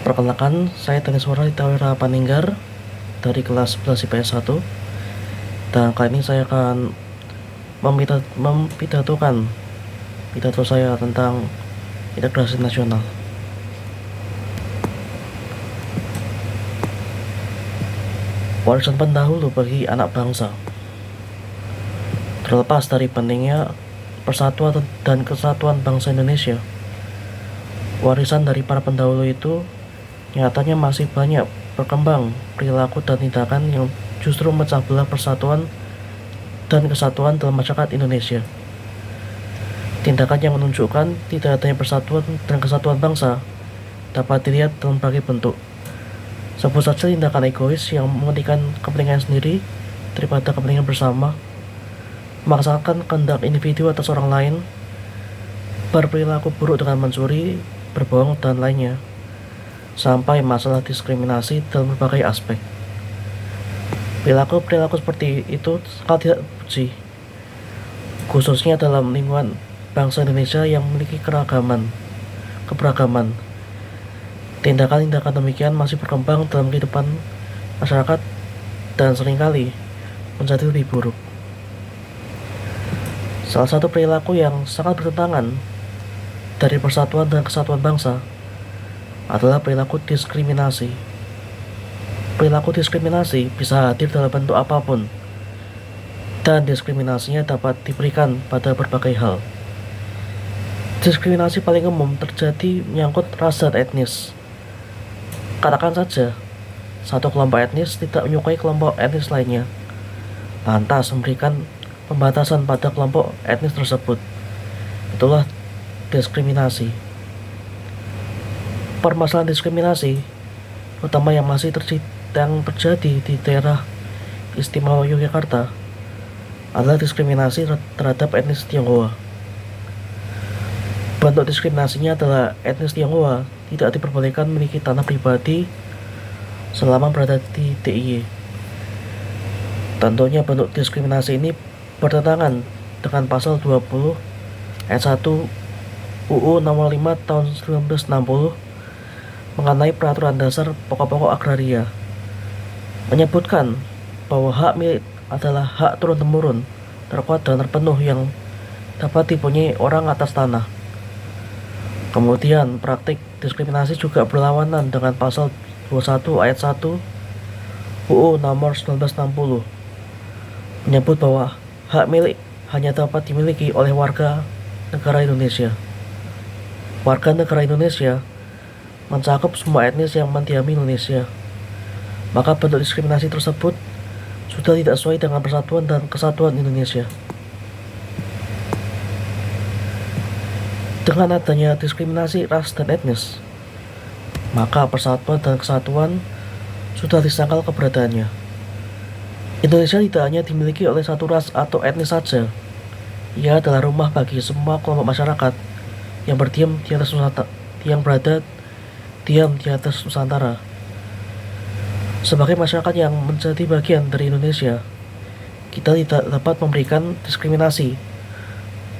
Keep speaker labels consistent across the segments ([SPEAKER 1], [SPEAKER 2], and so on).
[SPEAKER 1] Perkenalkan, saya Taniswara Ditawira Paninggar dari kelas 11 IPS 1. Dan kali ini saya akan mempidatokan pidato saya tentang integrasi nasional. Warisan pendahulu bagi anak bangsa. Terlepas dari pentingnya persatuan dan kesatuan bangsa Indonesia, warisan dari para pendahulu itu nyatanya masih banyak berkembang perilaku dan tindakan yang justru memecah belah persatuan dan kesatuan dalam masyarakat Indonesia. Tindakan yang menunjukkan tidak adanya persatuan dan kesatuan bangsa dapat dilihat dalam berbagai bentuk. Sebut saja tindakan egois yang mengedepankan kepentingan sendiri daripada kepentingan bersama, memaksakan kehendak individu atas orang lain, berperilaku buruk dengan mencuri, berbohong, dan lainnya, sampai masalah diskriminasi dalam berbagai aspek. Perilaku seperti itu sangat tidak dipuji, khususnya dalam lingkungan bangsa Indonesia yang memiliki keberagaman. Tindakan-tindakan demikian masih berkembang dalam kehidupan masyarakat dan seringkali menjadi lebih buruk. Salah satu perilaku yang sangat bertentangan dari persatuan dan kesatuan bangsa adalah perilaku diskriminasi. Perilaku diskriminasi bisa hadir dalam bentuk apapun, dan diskriminasinya dapat diberikan pada berbagai hal. Diskriminasi paling umum terjadi menyangkut ras dan etnis. Katakan saja, satu kelompok etnis tidak menyukai kelompok etnis lainnya, lantas memberikan pembatasan pada kelompok etnis tersebut. Itulah diskriminasi. Permasalahan diskriminasi, terutama yang terjadi di daerah Istimewa Yogyakarta, adalah diskriminasi terhadap etnis Tionghoa. Bentuk diskriminasinya adalah etnis Tionghoa tidak diperbolehkan memiliki tanah pribadi selama berada di DIY. Tentunya bentuk diskriminasi ini bertentangan dengan pasal 20 ayat 1 UU Nomor 5 Tahun 1960 mengenai Peraturan Dasar Pokok-pokok Agraria, menyebutkan bahwa hak milik adalah hak turun-temurun, terkuat dan terpenuh yang dapat dipunyai orang atas tanah. Kemudian, praktik diskriminasi juga berlawanan dengan pasal 21 ayat 1 UU Nomor 1960 menyebut bahwa hak milik hanya dapat dimiliki oleh warga negara Indonesia. Warga negara Indonesia mencakup semua etnis yang mendiami Indonesia. Maka bentuk diskriminasi tersebut sudah tidak sesuai dengan persatuan dan kesatuan Indonesia. Dengan adanya diskriminasi ras dan etnis, maka persatuan dan kesatuan sudah disangkal keberadaannya. Indonesia tidak hanya dimiliki oleh satu ras atau etnis saja. Ia adalah rumah bagi semua kelompok masyarakat yang berdiam di atas Nusantara, diam di atas Nusantara. Sebagai masyarakat yang menjadi bagian dari Indonesia, kita tidak dapat memberikan diskriminasi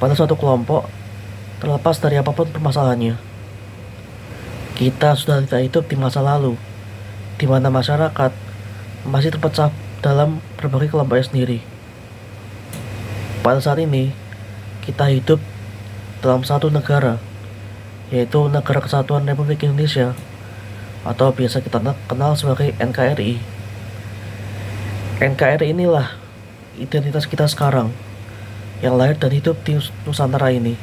[SPEAKER 1] pada suatu kelompok terlepas dari apapun permasalahannya. Kita sudah tidak hidup di masa lalu, di mana masyarakat masih terpecah dalam berbagai kelompoknya sendiri. Pada saat ini, kita hidup dalam satu negara, yaitu Negara Kesatuan Republik Indonesia, atau biasa kita kenal sebagai NKRI. NKRI inilah identitas kita sekarang, yang lahir dan hidup di Nusantara ini.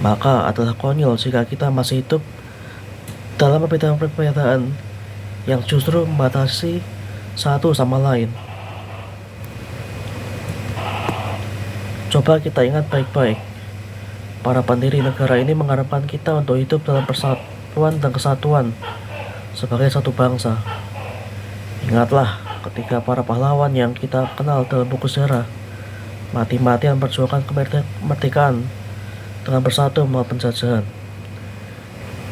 [SPEAKER 1] Maka adalah konyol jika kita masih hidup dalam perbedaan-perbedaan yang justru membatasi satu sama lain. Coba kita ingat baik-baik, para pendiri negara ini mengharapkan kita untuk hidup dalam persatuan dan kesatuan sebagai satu bangsa. Ingatlah ketika para pahlawan yang kita kenal dalam buku sejarah mati-matian memperjuangkan kemerdekaan dengan bersatu melawan penjajahan.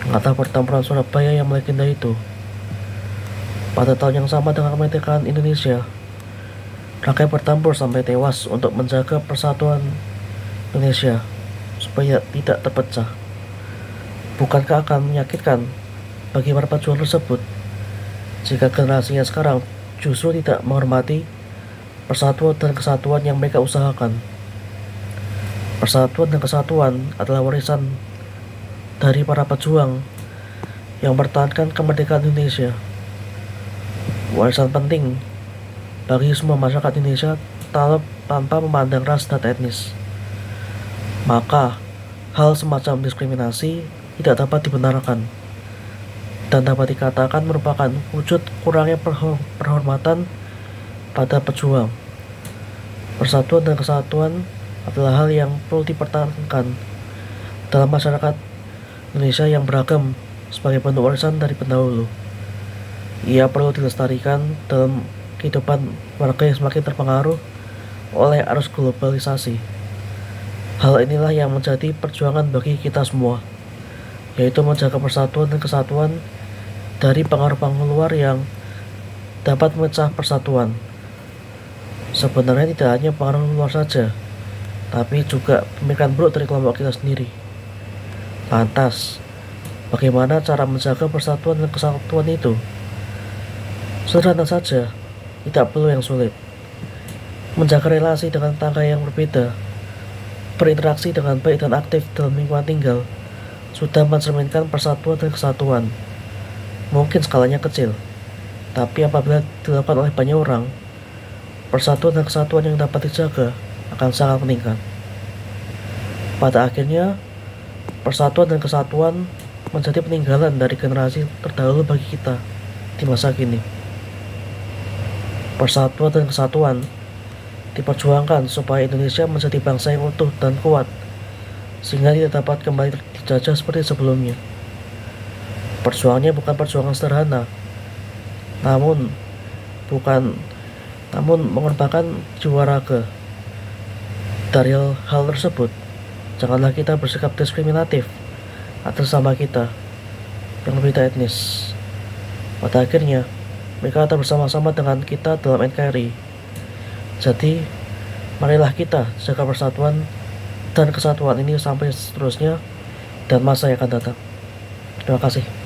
[SPEAKER 1] Kata pertempuran Surabaya yang melegenda itu, pada tahun yang sama dengan kemerdekaan Indonesia, rakyat bertempur sampai tewas untuk menjaga persatuan Indonesia supaya tidak terpecah. Bukankah akan menyakitkan bagi para pejuang tersebut jika generasinya sekarang justru tidak menghormati persatuan dan kesatuan yang mereka usahakan. Persatuan dan kesatuan adalah warisan dari para pejuang yang mempertahankan kemerdekaan Indonesia. Warisan penting bagi semua masyarakat Indonesia tanpa memandang ras dan etnis. Maka, hal semacam diskriminasi tidak dapat dibenarkan dan dapat dikatakan merupakan wujud kurangnya penghormatan pada pejuang. Persatuan dan kesatuan adalah hal yang perlu dipertahankan dalam masyarakat Indonesia yang beragam sebagai bentuk warisan dari pendahulu. Ia perlu dilestarikan dalam kehidupan warga yang semakin terpengaruh oleh arus globalisasi. Hal inilah yang menjadi perjuangan bagi kita semua, yaitu menjaga persatuan dan kesatuan dari pengaruh-pengaruh luar yang dapat memecah persatuan. Sebenarnya tidak hanya pengaruh luar saja, tapi juga pemikiran buruk dari kelompok kita sendiri. Lantas, bagaimana cara menjaga persatuan dan kesatuan itu? Sederhana saja, tidak perlu yang sulit. Menjaga relasi dengan tetangga yang berbeda, berinteraksi dengan baik dan aktif dalam lingkungan tinggal, sudah mencerminkan persatuan dan kesatuan. Mungkin skalanya kecil, tapi apabila dilakukan oleh banyak orang, persatuan dan kesatuan yang dapat dijaga akan sangat meningkat. Pada akhirnya, persatuan dan kesatuan menjadi peninggalan dari generasi terdahulu bagi kita di masa kini. Persatuan dan kesatuan diperjuangkan supaya Indonesia menjadi bangsa yang utuh dan kuat, sehingga tidak dapat kembali dijajah seperti sebelumnya. Perjuangannya bukan perjuangan sederhana, namun mengorbankan jiwa raga. Dari hal tersebut, janganlah kita bersikap diskriminatif atas sesama kita yang berbeda etnis. Pada akhirnya, mereka tetap bersama-sama dengan kita dalam NKRI. Jadi, marilah kita jaga persatuan dan kesatuan ini sampai seterusnya dan masa yang akan datang. Terima kasih.